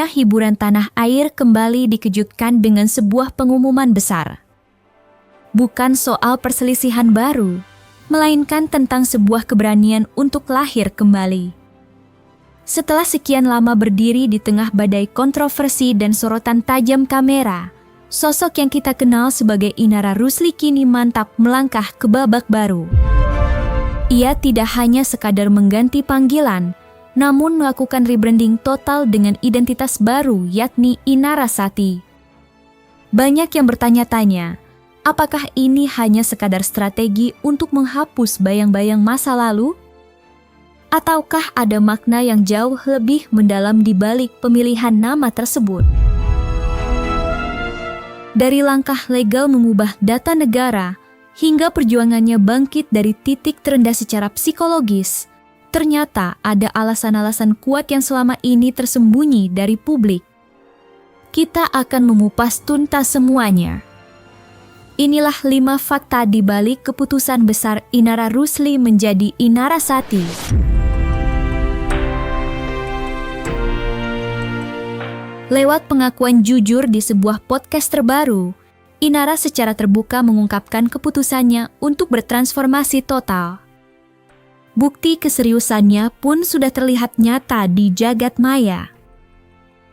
Dunia hiburan tanah air kembali dikejutkan dengan sebuah pengumuman besar. Bukan soal perselisihan baru, melainkan tentang sebuah keberanian untuk lahir kembali. Setelah sekian lama berdiri di tengah badai kontroversi dan sorotan tajam kamera, sosok yang kita kenal sebagai Inara Rusli kini mantap melangkah ke babak baru. Ia tidak hanya sekadar mengganti panggilan, namun melakukan rebranding total dengan identitas baru yakni Inara Sati. Banyak yang bertanya-tanya, apakah ini hanya sekadar strategi untuk menghapus bayang-bayang masa lalu? Ataukah ada makna yang jauh lebih mendalam di balik pemilihan nama tersebut? Dari langkah legal mengubah data negara, hingga perjuangannya bangkit dari titik terendah secara psikologis, ternyata ada alasan-alasan kuat yang selama ini tersembunyi dari publik. Kita akan mengupas tuntas semuanya. Inilah 5 fakta di balik keputusan besar Inara Rusli menjadi Inara Sati. Lewat pengakuan jujur di sebuah podcast terbaru, Inara secara terbuka mengungkapkan keputusannya untuk bertransformasi total. Bukti keseriusannya pun sudah terlihat nyata di jagat maya.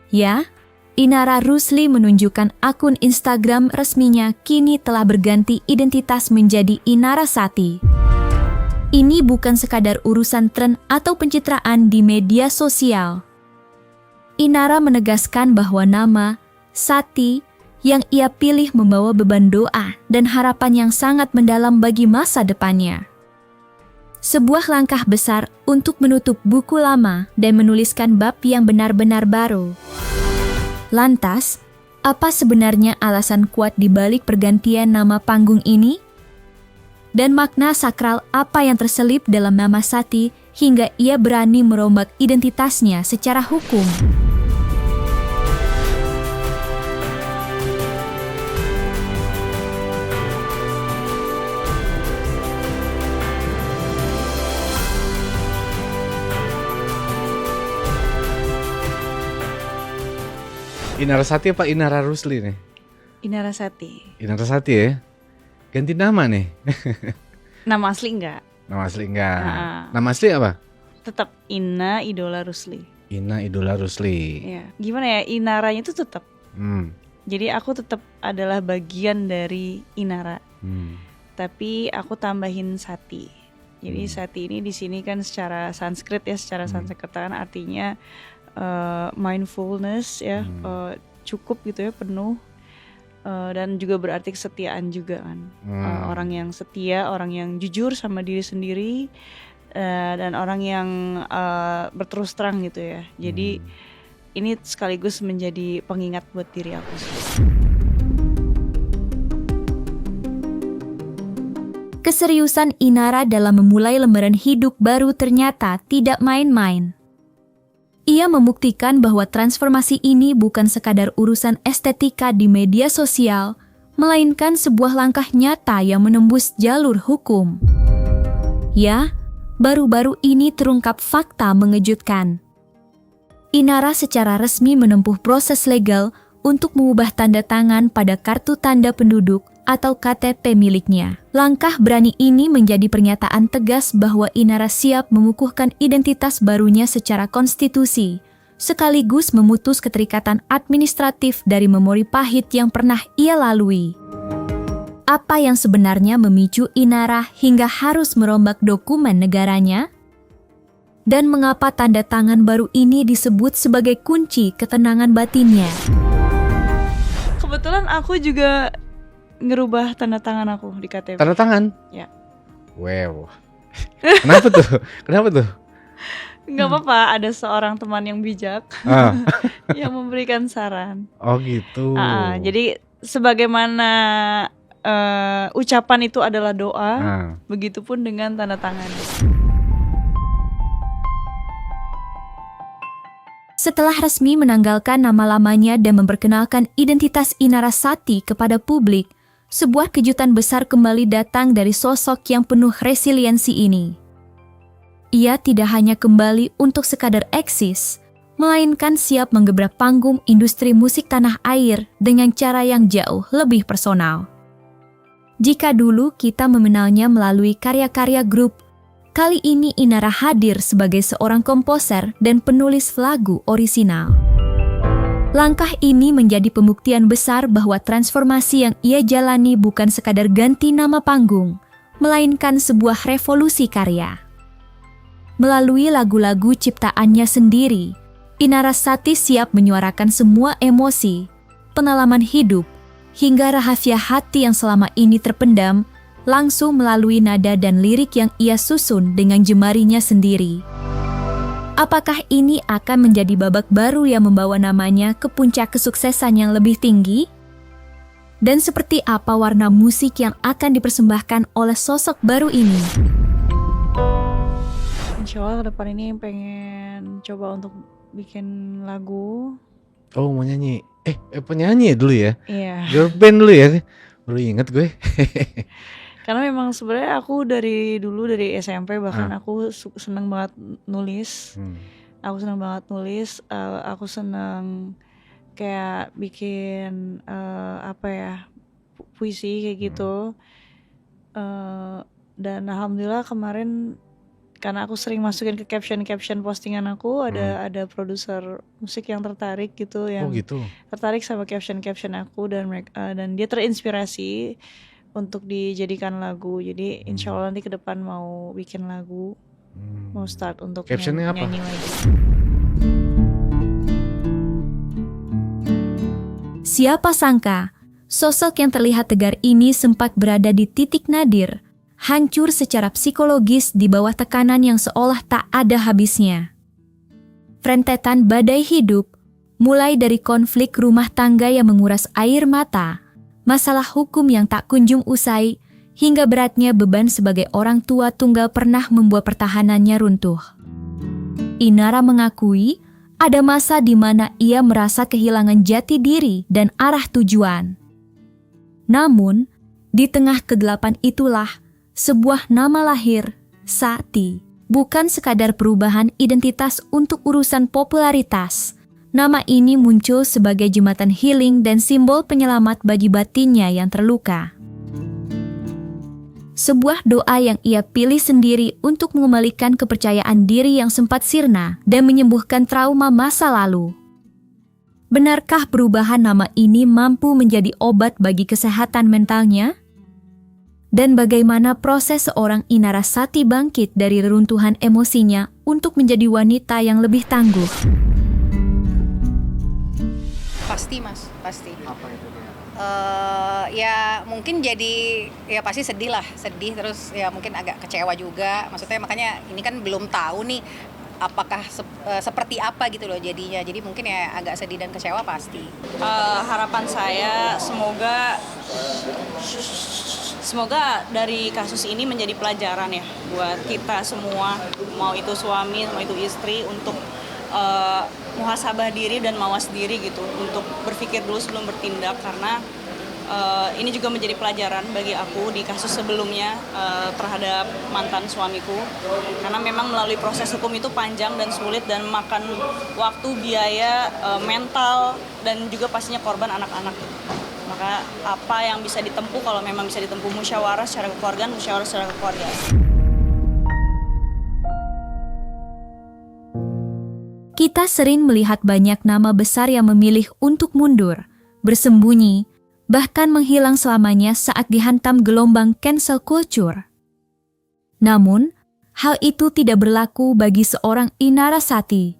Ya, Inara Rusli menunjukkan akun Instagram resminya kini telah berganti identitas menjadi Inara Sati. Ini bukan sekadar urusan tren atau pencitraan di media sosial. Inara menegaskan bahwa nama Sati yang ia pilih membawa beban doa dan harapan yang sangat mendalam bagi masa depannya. Sebuah langkah besar untuk menutup buku lama dan menuliskan bab yang benar-benar baru. Lantas, apa sebenarnya alasan kuat di balik pergantian nama panggung ini? Dan makna sakral apa yang terselip dalam nama Sati hingga ia berani merombak identitasnya secara hukum? Inara Sati apa Inara Rusli nih? Inara Sati. Inara Sati ya? Ganti nama nih? Nama asli enggak? Nama asli enggak? Nama asli apa? Tetap Ina Idola Rusli. Ina Idola Rusli. Ya, gimana ya, Inaranya itu tetap. Jadi aku tetap adalah bagian dari Inara. Tapi aku tambahin Sati. Jadi Sati ini di sini kan secara Sanskrit ya, secara Sanskerta artinya mindfulness ya, cukup gitu ya, penuh, dan juga berarti kesetiaan juga kan. Orang yang setia, orang yang jujur sama diri sendiri, dan orang yang berterus terang gitu ya. Jadi ini sekaligus menjadi pengingat buat diri aku sih. Keseriusan Inara dalam memulai lembaran hidup baru ternyata tidak main-main. Ia membuktikan bahwa transformasi ini bukan sekadar urusan estetika di media sosial, melainkan sebuah langkah nyata yang menembus jalur hukum. Ya, baru-baru ini terungkap fakta mengejutkan. Inara secara resmi menempuh proses legal untuk mengubah tanda tangan pada kartu tanda penduduk atau KTP miliknya. Langkah berani ini menjadi pernyataan tegas bahwa Inara siap mengukuhkan identitas barunya secara konstitusi, sekaligus memutus keterikatan administratif dari memori pahit yang pernah ia lalui. Apa yang sebenarnya memicu Inara hingga harus merombak dokumen negaranya? Dan mengapa tanda tangan baru ini disebut sebagai kunci ketenangan batinnya? Kebetulan aku juga ngerubah tanda tangan aku di KTP. Tanda tangan? Ya. Wow. Kenapa tuh? Kenapa tuh? Nggak apa-apa, ada seorang teman yang bijak yang memberikan saran. Oh gitu. Jadi sebagaimana ucapan itu adalah doa, begitupun dengan tanda tangan. Setelah resmi menanggalkan nama lamanya dan memperkenalkan identitas Inara Sati kepada publik, sebuah kejutan besar kembali datang dari sosok yang penuh resiliensi ini. Ia tidak hanya kembali untuk sekadar eksis, melainkan siap menggebrak panggung industri musik tanah air dengan cara yang jauh lebih personal. Jika dulu kita mengenalnya melalui karya-karya grup, kali ini Inara hadir sebagai seorang komposer dan penulis lagu orisinal. Langkah ini menjadi pembuktian besar bahwa transformasi yang ia jalani bukan sekadar ganti nama panggung, melainkan sebuah revolusi karya. Melalui lagu-lagu ciptaannya sendiri, Inarasati siap menyuarakan semua emosi, pengalaman hidup, hingga rahasia hati yang selama ini terpendam langsung melalui nada dan lirik yang ia susun dengan jemarinya sendiri. Apakah ini akan menjadi babak baru yang membawa namanya ke puncak kesuksesan yang lebih tinggi? Dan seperti apa warna musik yang akan dipersembahkan oleh sosok baru ini? Insya Allah ke depan ini pengen coba untuk bikin lagu. Oh, mau nyanyi. Penyanyi ya dulu ya? Iya. Girl band dulu ya? Baru inget gue. Karena memang sebenarnya aku dari dulu dari SMP bahkan aku seneng banget nulis. Aku seneng banget nulis. Aku seneng kayak bikin puisi kayak gitu. Dan alhamdulillah kemarin karena aku sering masukin ke caption postingan aku, ada produser musik yang tertarik gitu, yang tertarik sama caption aku dan dia terinspirasi untuk dijadikan lagu. Jadi insya Allah nanti ke depan mau bikin lagu, mau start untuk captionnya apa? nyanyi lagi. Siapa sangka, sosok yang terlihat tegar ini sempat berada di titik nadir, hancur secara psikologis di bawah tekanan yang seolah tak ada habisnya. Rentetan badai hidup, mulai dari konflik rumah tangga yang menguras air mata, masalah hukum yang tak kunjung usai, hingga beratnya beban sebagai orang tua tunggal pernah membuat pertahanannya runtuh. Inara mengakui ada masa di mana ia merasa kehilangan jati diri dan arah tujuan. Namun, di tengah kegelapan itulah, sebuah nama lahir, Sati, bukan sekadar perubahan identitas untuk urusan popularitas. Nama ini muncul sebagai jembatan healing dan simbol penyelamat bagi batinnya yang terluka. Sebuah doa yang ia pilih sendiri untuk mengembalikan kepercayaan diri yang sempat sirna dan menyembuhkan trauma masa lalu. Benarkah perubahan nama ini mampu menjadi obat bagi kesehatan mentalnya? Dan bagaimana proses seorang Inarasati bangkit dari reruntuhan emosinya untuk menjadi wanita yang lebih tangguh? Pasti mas, pasti. Apa itu dia? Ya mungkin jadi, ya pasti sedih terus ya mungkin agak kecewa juga. Maksudnya makanya ini kan belum tahu nih apakah seperti apa gitu loh jadinya. Jadi mungkin ya agak sedih dan kecewa pasti. Harapan saya semoga dari kasus ini menjadi pelajaran ya buat kita semua, mau itu suami, mau itu istri, untuk muhasabah diri dan mawas diri gitu, untuk berpikir dulu sebelum bertindak, karena ini juga menjadi pelajaran bagi aku di kasus sebelumnya terhadap mantan suamiku, karena memang melalui proses hukum itu panjang dan sulit dan makan waktu, biaya, mental, dan juga pastinya korban anak-anak. Maka apa yang bisa ditempuh, kalau memang bisa ditempuh musyawarah secara kekeluargaan, musyawarah secara kekeluargaan. Kita sering melihat banyak nama besar yang memilih untuk mundur, bersembunyi, bahkan menghilang selamanya saat dihantam gelombang cancel culture. Namun, hal itu tidak berlaku bagi seorang Inarasati.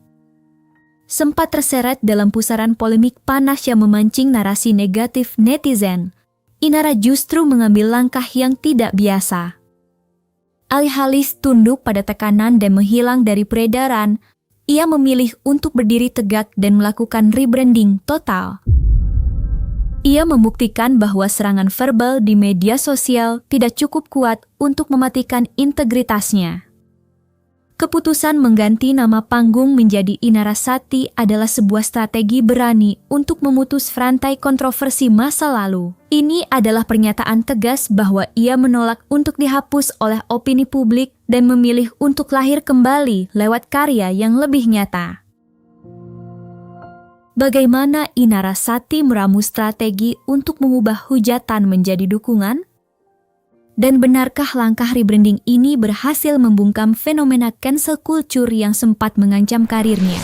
Sempat terseret dalam pusaran polemik panas yang memancing narasi negatif netizen, Inara justru mengambil langkah yang tidak biasa. Alih-alih tunduk pada tekanan dan menghilang dari peredaran, ia memilih untuk berdiri tegak dan melakukan rebranding total. Ia membuktikan bahwa serangan verbal di media sosial tidak cukup kuat untuk mematikan integritasnya. Keputusan mengganti nama panggung menjadi Inarasati adalah sebuah strategi berani untuk memutus rantai kontroversi masa lalu. Ini adalah pernyataan tegas bahwa ia menolak untuk dihapus oleh opini publik dan memilih untuk lahir kembali lewat karya yang lebih nyata. Bagaimana Inarasati meramu strategi untuk mengubah hujatan menjadi dukungan? Dan benarkah langkah rebranding ini berhasil membungkam fenomena cancel culture yang sempat mengancam karirnya?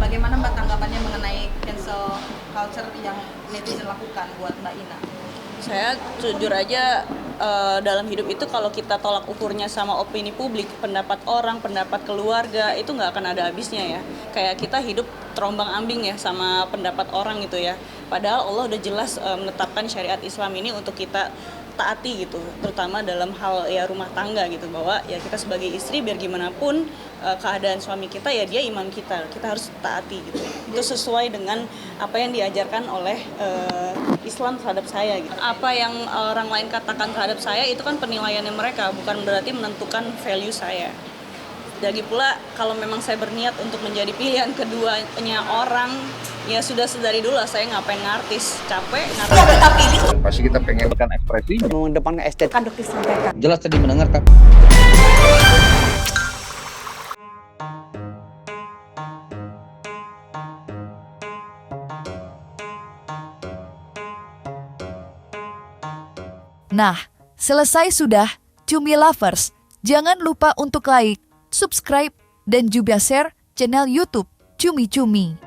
Bagaimana Mbak tanggapannya mengenai cancel culture yang netizen lakukan buat Mbak Ina? Saya jujur aja dalam hidup itu kalau kita tolak ukurnya sama opini publik, pendapat orang, pendapat keluarga, itu nggak akan ada habisnya ya. Kayak kita hidup terombang ambing ya sama pendapat orang gitu ya. Padahal Allah udah jelas menetapkan syariat Islam ini untuk kita taati gitu, terutama dalam hal ya rumah tangga gitu, bahwa ya kita sebagai istri biar gimana pun keadaan suami kita ya dia imam kita harus taati gitu. Itu sesuai dengan apa yang diajarkan oleh Islam terhadap saya gitu. Apa yang orang lain katakan terhadap saya itu kan penilaiannya mereka, bukan berarti menentukan value saya. Lagi pula kalau memang saya berniat untuk menjadi pilihan keduanya orang, ya sudah sedari dulu lah, saya ngapain ngartis, capek ngartis. Kita pilih Pasti kita pengen kan ekspresi. mengedepankan estetika. dokter sampaikan. Jelas tadi mendengar kan. Nah, selesai sudah, Cumi Lovers. Jangan lupa untuk like, subscribe, dan juga share channel YouTube Cumi Cumi.